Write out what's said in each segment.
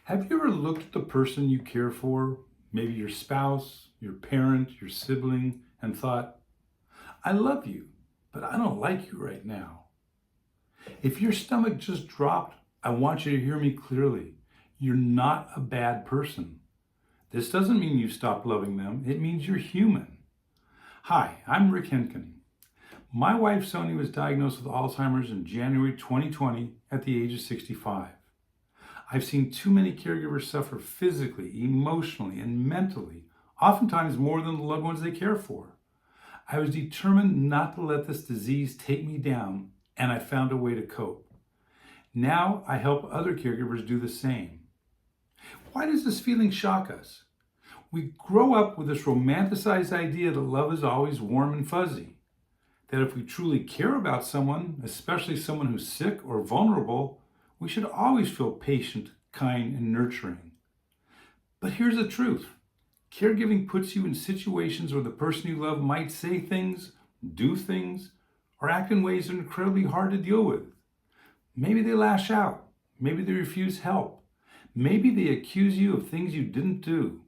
Have you ever looked at the person you care for, maybe your spouse, your parent, your sibling, and thought, I love you, but I don't like you right now? If your stomach just dropped, I want you to hear me clearly. You're not a bad person. This doesn't mean you stopped loving them. It means you're human. Hi, I'm 𝗟cie his'𝘁. My wife Sonia was diagnosed with Alzheimer's in January 2020 at the age of 65. I've seen too many caregivers suffer physically, emotionally, and mentally, oftentimes more than the loved ones they care for. I was determined not to let this disease take me down, and I found a way to cope. Now I help other caregivers do the same. Why does this feeling shock us? We grow up with this romanticized idea that love is always warm and fuzzy, that if we truly care about someone, especially someone who's sick or vulnerable, we should always feel patient, kind, and nurturing. But here's the truth. Caregiving puts you in situations where the person you love might say things, do things, or act in ways that are incredibly hard to deal with. Maybe they lash out. Maybe they refuse help. Maybe they accuse you of things you didn't do.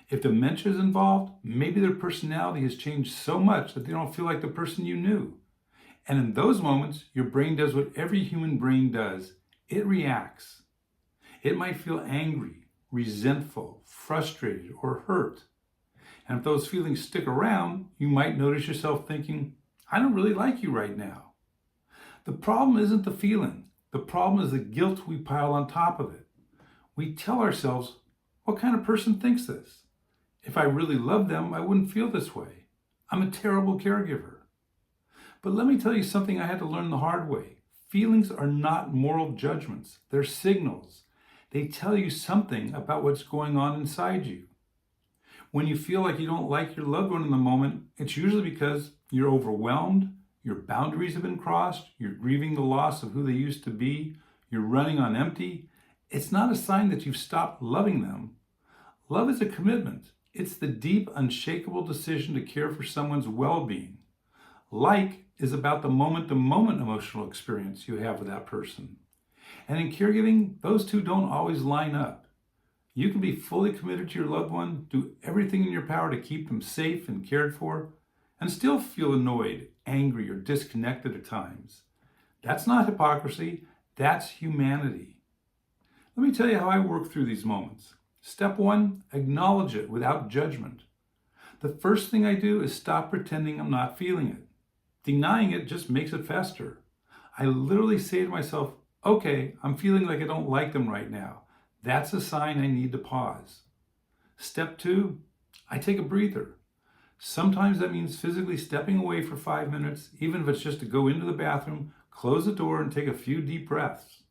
If dementia is involved, maybe their personality has changed so much that they don't feel like the person you knew. And in those moments, your brain does what every human brain does. It reacts. It might feel angry, resentful, frustrated, or hurt. And if those feelings stick around, you might notice yourself thinking, I don't really like you right now. The problem isn't the feeling. The problem is the guilt we pile on top of it. We tell ourselves, what kind of person thinks this? If I really loved them, I wouldn't feel this way. I'm a terrible caregiver. But let me tell you something I had to learn the hard way. Feelings are not moral judgments. They're signals. They tell you something about what's going on inside you. When you feel like you don't like your loved one in the moment, it's usually because you're overwhelmed, your boundaries have been crossed, you're grieving the loss of who they used to be, you're running on empty. It's not a sign that you've stopped loving them. Love is a commitment. It's the deep, unshakable decision to care for someone's well-being. Like is about the moment-to-moment emotional experience you have with that person. And in caregiving, those two don't always line up. You can be fully committed to your loved one, do everything in your power to keep them safe and cared for, and still feel annoyed, angry, or disconnected at times. That's not hypocrisy, that's humanity. Let me tell you how I work through these moments. Step 1, acknowledge it without judgment. The first thing I do is stop pretending I'm not feeling it. Denying it just makes it fester. I literally say to myself, okay, I'm feeling like I don't like them right now. That's a sign I need to pause. Step 2, I take a breather. Sometimes that means physically stepping away for 5 minutes, even if it's just to go into the bathroom, close the door, and take a few deep breaths.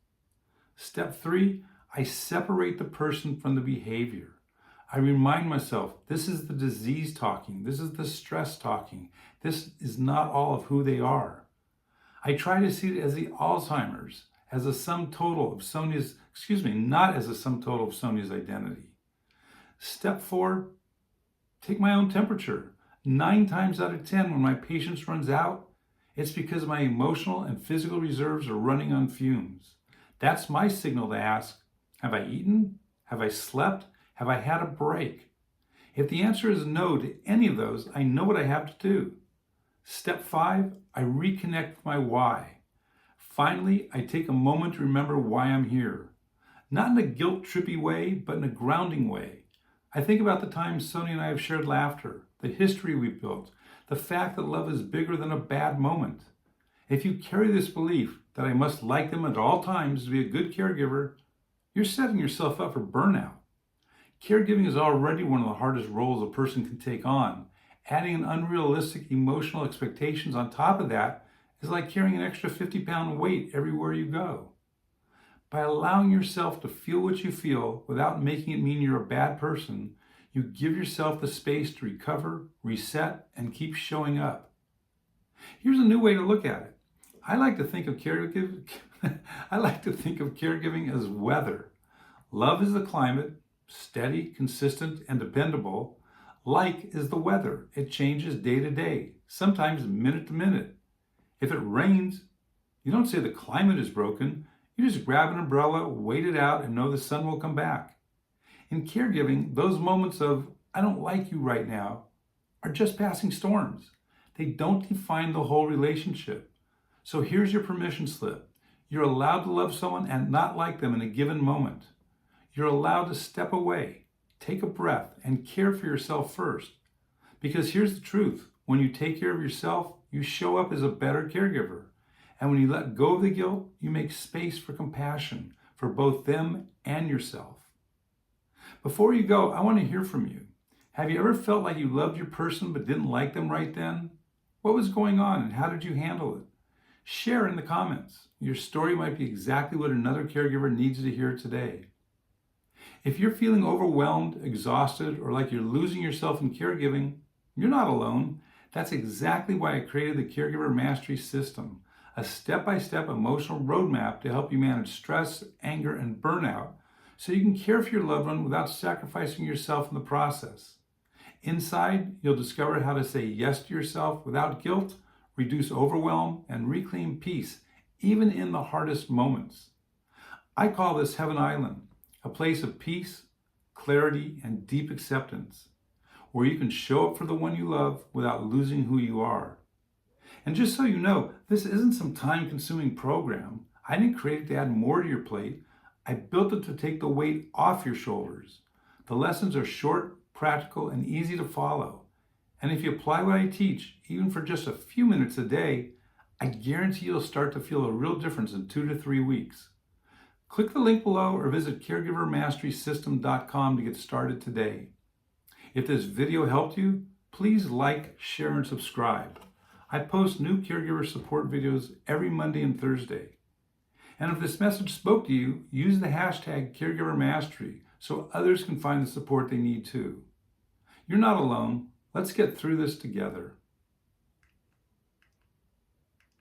Step 3, I separate the person from the behavior. I remind myself, this is the disease talking. This is the stress talking. This is not all of who they are. I try to see it as the Alzheimer's, as a sum total of not as a sum total of Sonia's identity. Step 4, take my own temperature. 9 times out of 10, when my patience runs out, it's because my emotional and physical reserves are running on fumes. That's my signal to ask, have I eaten? Have I slept? Have I had a break? If the answer is no to any of those, I know what I have to do. Step 5, I reconnect with my why. Finally, I take a moment to remember why I'm here. Not in a guilt-trippy way, but in a grounding way. I think about the times Sonia and I have shared laughter, the history we've built, the fact that love is bigger than a bad moment. If you carry this belief that I must like them at all times to be a good caregiver, you're setting yourself up for burnout. Caregiving is already one of the hardest roles a person can take on. Adding an unrealistic emotional expectations on top of that is like carrying an extra 50-pound weight everywhere you go. By allowing yourself to feel what you feel without making it mean you're a bad person, you give yourself the space to recover, reset, and keep showing up. Here's a new way to look at it. I like to think of caregiving as weather. Love is the climate, steady, consistent, and dependable. Like is the weather. It changes day to day, sometimes minute to minute. If it rains, you don't say the climate is broken. You just grab an umbrella, wait it out, and know the sun will come back. In caregiving, those moments of, I don't like you right now, are just passing storms. They don't define the whole relationship. So here's your permission slip. You're allowed to love someone and not like them in a given moment. You're allowed to step away, take a breath, and care for yourself first. Because here's the truth. When you take care of yourself, you show up as a better caregiver. And when you let go of the guilt, you make space for compassion for both them and yourself. Before you go, I want to hear from you. Have you ever felt like you loved your person but didn't like them right then? What was going on and how did you handle it? Share in the comments. Your story might be exactly what another caregiver needs to hear today. If you're feeling overwhelmed, exhausted, or like you're losing yourself in caregiving, you're not alone. That's exactly why I created the Caregiver Mastery System, a step-by-step emotional roadmap to help you manage stress, anger, and burnout so you can care for your loved one without sacrificing yourself in the process. Inside, you'll discover how to say yes to yourself without guilt, reduce overwhelm, and reclaim peace, even in the hardest moments. I call this Heaven Island, a place of peace, clarity, and deep acceptance, where you can show up for the one you love without losing who you are. And just so you know, this isn't some time-consuming program. I didn't create it to add more to your plate. I built it to take the weight off your shoulders. The lessons are short, practical, and easy to follow. And if you apply what I teach, even for just a few minutes a day, I guarantee you'll start to feel a real difference in 2 to 3 weeks. Click the link below or visit caregivermasterysystem.com to get started today. If this video helped you, please like, share, and subscribe. I post new caregiver support videos every Monday and Thursday. And if this message spoke to you, use the hashtag Caregiver Mastery so others can find the support they need too. You're not alone. Let's get through this together.